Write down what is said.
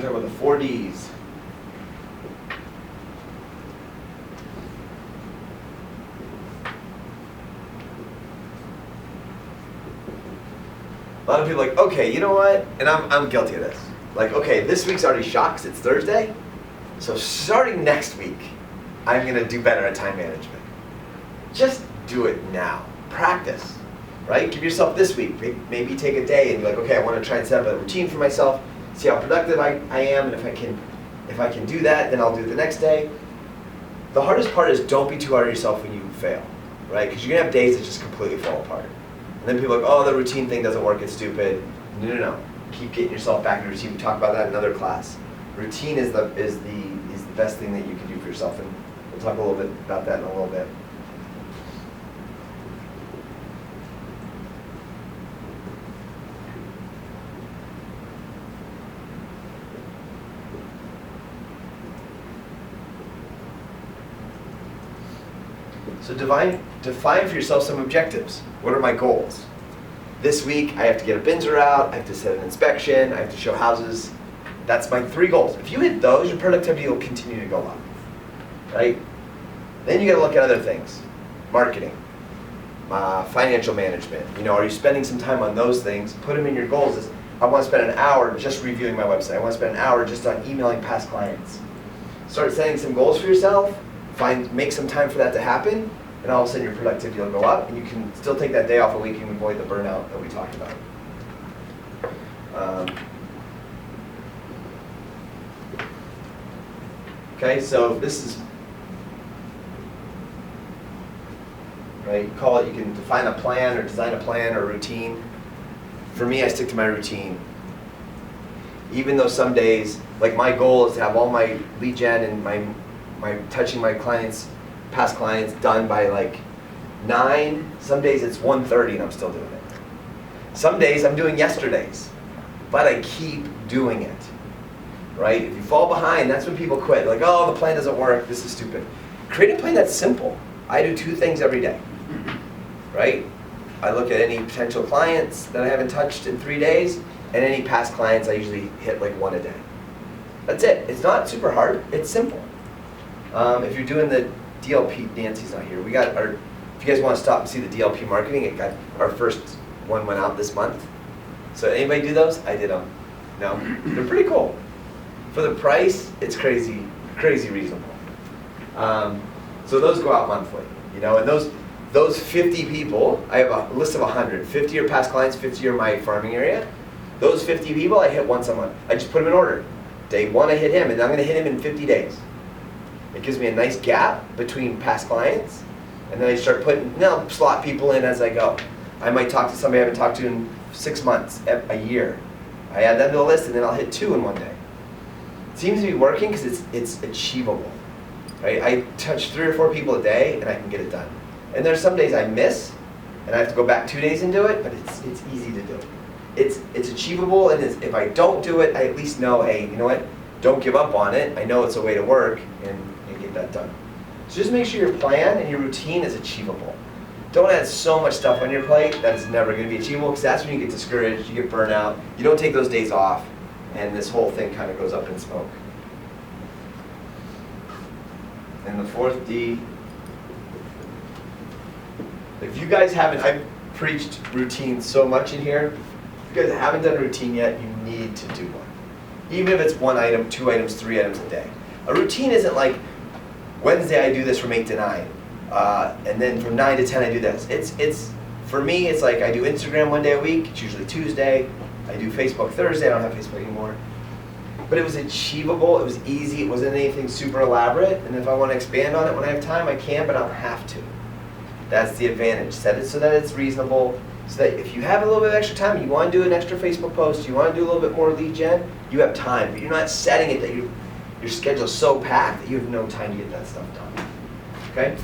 going to talk about the 4 Ds. A lot of people are like, okay, you know what? And I'm guilty of this. Like, okay, this week's already shot 'cause it's Thursday. So starting next week, I'm going to do better at time management. Just do it now. Practice, right? Give yourself this week. Maybe take a day and be like, okay, I want to try and set up a routine for myself, see how productive I am, and if I can do that, then I'll do it the next day. The hardest part is don't be too hard on yourself when you fail, right? Because you're going to have days that just completely fall apart. And then people are like, oh, the routine thing doesn't work, it's stupid. No. Keep getting yourself back in routine. We talked about that in another class. Routine is the best thing that you can do for yourself, and we'll talk a little bit about that in a little bit. So define for yourself some objectives. What are my goals? This week, I have to get a Binzer out, I have to set an inspection, I have to show houses. That's my 3 goals. If you hit those, your productivity will continue to go up, right? Then you gotta look at other things. Marketing, financial management. Are you spending some time on those things? Put them in your goals. As I wanna spend an hour just reviewing my website. I wanna spend an hour just on emailing past clients. Start setting some goals for yourself. Make some time for that to happen, and all of a sudden your productivity will go up, and you can still take that day off a week and avoid the burnout that we talked about. Okay, so this is, right, you can define a plan or design a plan or a routine. For me, I stick to my routine. Even though some days, like my goal is to have all my lead gen and my touching my clients, past clients, done by like 9. Some days it's 1:30 and I'm still doing it. Some days I'm doing yesterday's, but I keep doing it, right? If you fall behind, that's when people quit. Like, oh, the plan doesn't work, this is stupid. Create a plan that's simple. I do 2 things every day, right? I look at any potential clients that I haven't touched in 3 days, and any past clients I usually hit like 1 a day. That's it. It's not super hard, it's simple. If you're doing the DLP, Nancy's not here. If you guys want to stop and see the DLP marketing, our first one went out this month. So anybody do those? I did them. No? They're pretty cool. For the price, it's crazy reasonable. So those go out monthly, and those 50 people, I have a list of 100. 50 are past clients, 50 are my farming area. Those 50 people I hit once a month. I just put them in order. Day 1 I hit him, and I'm going to hit him in 50 days. It gives me a nice gap between past clients, and then I start slot people in as I go. I might talk to somebody I haven't talked to in 6 months, a year. I add them to the list, and then I'll hit 2 in one day. It seems to be working because it's achievable. Right? I touch 3 or 4 people a day, and I can get it done. And there's some days I miss, and I have to go back 2 days and do it, but it's easy to do. It's achievable, and if I don't do it, I at least know, hey, you know what? Don't give up on it. I know it's a way to work, and get that done. So just make sure your plan and your routine is achievable. Don't add so much stuff on your plate that is never going to be achievable, because that's when you get discouraged, you get burnout, you don't take those days off, and this whole thing kind of goes up in smoke. And the 4th D, if you guys haven't, I've preached routine so much in here. If you guys haven't done a routine yet, you need to do one. Even if it's 1 item, 2 items, 3 items a day. A routine isn't like, Wednesday I do this from 8 to 9, and then from 9 to 10 I do this. It's for me, it's like I do Instagram 1 day a week, it's usually Tuesday. I do Facebook Thursday, I don't have Facebook anymore. But it was achievable, it was easy, it wasn't anything super elaborate, and if I want to expand on it when I have time, I can, but I don't have to. That's the advantage. Set it so that it's reasonable, so that if you have a little bit of extra time, you want to do an extra Facebook post, you want to do a little bit more lead gen, you have time, but you're not setting it that your schedule's so packed that you have no time to get that stuff done. Okay?